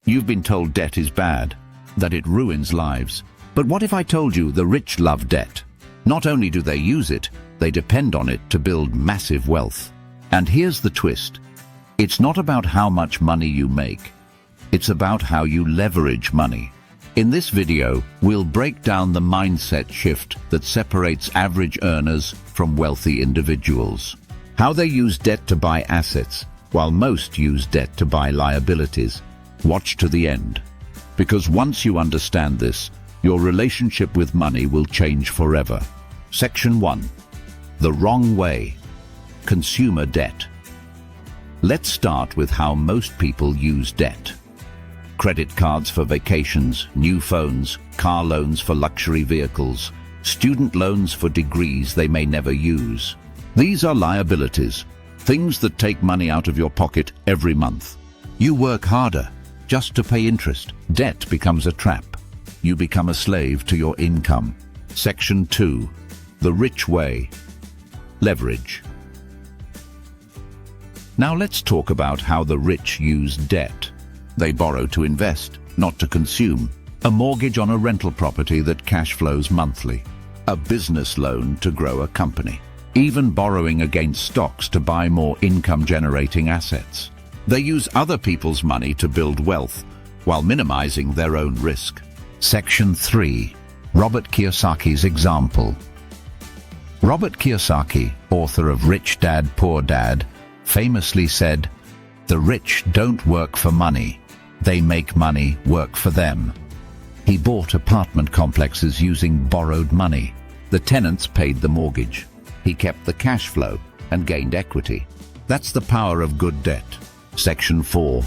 You've been told debt is bad, that it ruins lives. But what if I told you the rich love debt? Not only do they use it, they depend on it to build massive wealth. And here's the twist. It's not about how much money you make. It's about how you leverage money. In this video, we'll break down the mindset shift that separates average earners from wealthy individuals. How they use debt to buy assets, while most use debt to buy liabilities. Watch to the end. Because once you understand this, your relationship with money will change forever. Section 1. The wrong way. Consumer debt. Let's start with how most people use debt. Credit cards for vacations, new phones, car loans for luxury vehicles, student loans for degrees they may never use. These are liabilities, things that take money out of your pocket every month. You work harder just to pay interest. Debt becomes a trap. You become a slave to your income. Section 2. The rich way. Leverage. Now let's talk about how the rich use debt. They borrow to invest, not to consume. A mortgage on a rental property that cash flows monthly. A business loan to grow a company. Even borrowing against stocks to buy more income-generating assets. They use other people's money to build wealth, while minimizing their own risk. Section 3. Robert Kiyosaki's example. Robert Kiyosaki, author of Rich Dad, Poor Dad, famously said, "The rich don't work for money. They make money work for them." He bought apartment complexes using borrowed money. The tenants paid the mortgage. He kept the cash flow and gained equity. That's the power of good debt. Section 4.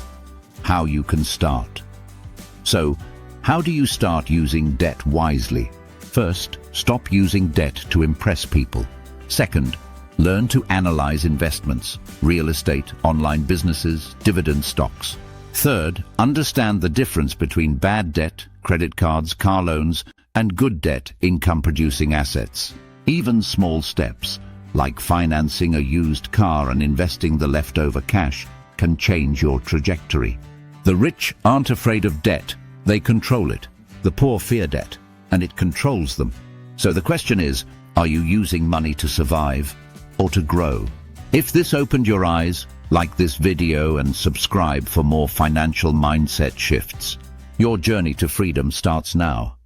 How you can start. So, how do you start using debt wisely? First, stop using debt to impress people. Second, learn to analyze investments, real estate, online businesses, dividend stocks. Third, understand the difference between bad debt, credit cards, car loans, and good debt, income-producing assets. Even small steps, like financing a used car and investing the leftover cash, can change your trajectory. The rich aren't afraid of debt. They control it. The poor fear debt, and it controls them. So the question is, are you using money to survive or to grow? If this opened your eyes, like this video and subscribe for more financial mindset shifts. Your journey to freedom starts now.